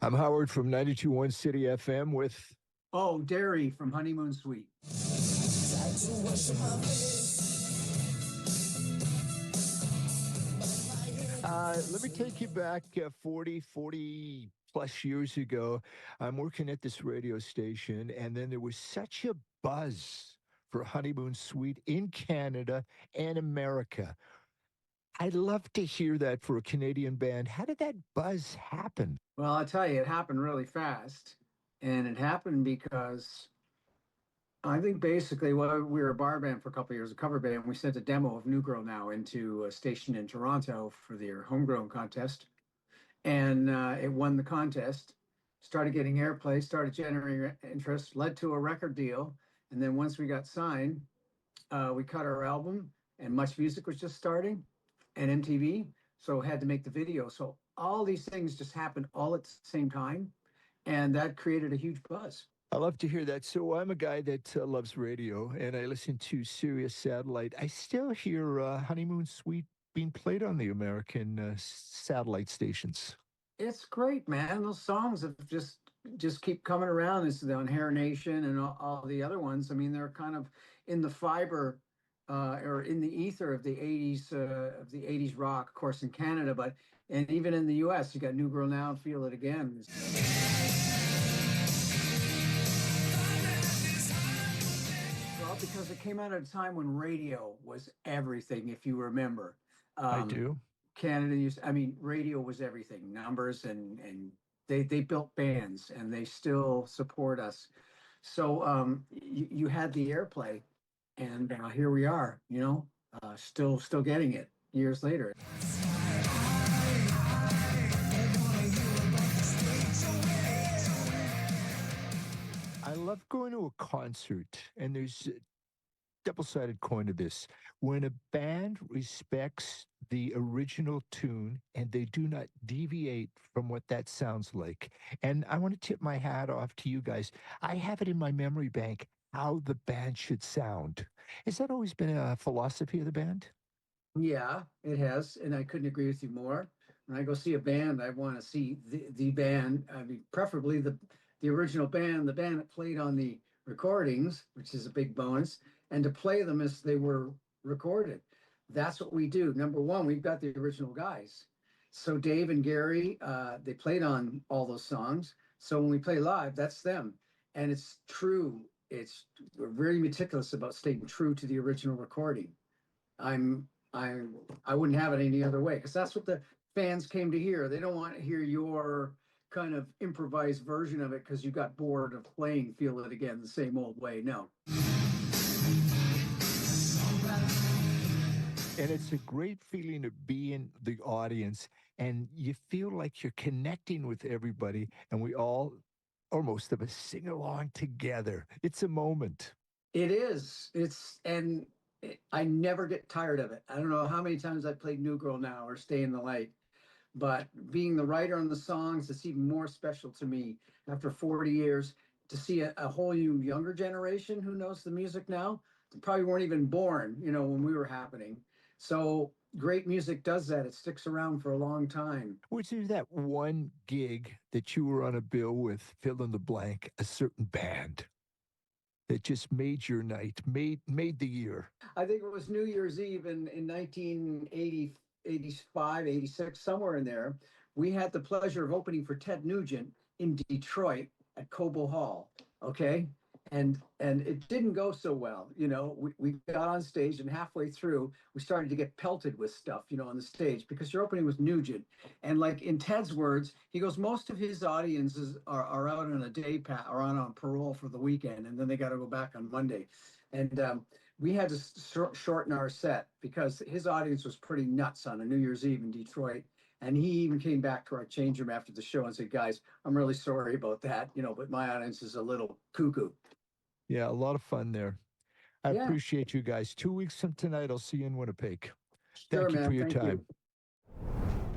I'm Howard from 92.1 City FM with. Oh, Derry from Honeymoon Suite. Let me take you back 40 plus years ago. I'm working at this radio station, and then there was such a buzz for Honeymoon Suite in Canada and America. I'd love to hear that for a Canadian band. How did that buzz happen? Well, I'll tell you, it happened really fast. And it happened because I think basically, well, we were a bar band for a couple of years, a cover band. We sent a demo of New Girl Now into a station in Toronto for their homegrown contest. And it won the contest, started getting airplay, started generating interest, led to a record deal. And then once we got signed, we cut our album, and Much Music was just starting, and MTV. So had to make the video. So all these things just happened all at the same time. And that created a huge buzz. I love to hear that. So I'm a guy that loves radio, and I listen to Sirius Satellite. I still hear Honeymoon Suite being played on the American satellite stations. It's great, man. Those songs have just keep coming around. It's on Hair Nation and all the other ones. I mean, they're kind of in the fiber or in the ether of the '80s rock, of course, in Canada, and even in the U.S. You got New Girl Now and Feel It Again. Well, because it came out at a time when radio was everything, if you remember. I do. Canada radio was everything, numbers, and they built bands, and they still support us. So you had the airplay, and here we are, still getting it years later. I love going to a concert, and there's a double-sided coin to this. When a band respects the original tune and they do not deviate from what that sounds like. And I want to tip my hat off to you guys. I have it in my memory bank how the band should sound. Has that always been a philosophy of the band? Yeah, it has, and I couldn't agree with you more. When I go see a band, I want to see the band. I mean, preferably the original band, the band that played on the recordings, which is a big bonus, and to play them as they were recorded. That's what we do. Number one, we've got the original guys. So Dave and Gary, they played on all those songs. So when we play live, that's them. And it's true. We're very meticulous about staying true to the original recording. I wouldn't have it any other way, because that's what the fans came to hear. They don't want to hear your kind of improvised version of it because you got bored of playing Feel It Again the same old way. No. And it's a great feeling to be in the audience, and you feel like you're connecting with everybody, and we all, or most of us, sing along together. It's a moment. It is. I never get tired of it. I don't know how many times I've played New Girl Now or Stay in the Light, but being the writer on the songs, it's even more special to me after 40 years to see a whole new younger generation who knows the music now. They probably weren't even born, when we were happening. So great music does that. It sticks around for a long time. Which is that one gig that you were on a bill with, fill in the blank, a certain band that just made your night, made the year? I think it was New Year's Eve in 1980, 85, 86, somewhere in there. We had the pleasure of opening for Ted Nugent in Detroit at Cobo Hall. Okay. And it didn't go so well. We got on stage, and halfway through, we started to get pelted with stuff, on the stage, because you're opening with Nugent. And like in Ted's words, he goes, most of his audiences are out on a day pass or on parole for the weekend, and then they got to go back on Monday. And we had to shorten our set because his audience was pretty nuts on a New Year's Eve in Detroit. And he even came back to our change room after the show and said, guys, I'm really sorry about that, but my audience is a little cuckoo. Yeah, a lot of fun there. I Yeah. appreciate you guys. 2 weeks from tonight, I'll see you in Winnipeg. Sure, Thank you man. for your Thank time. you.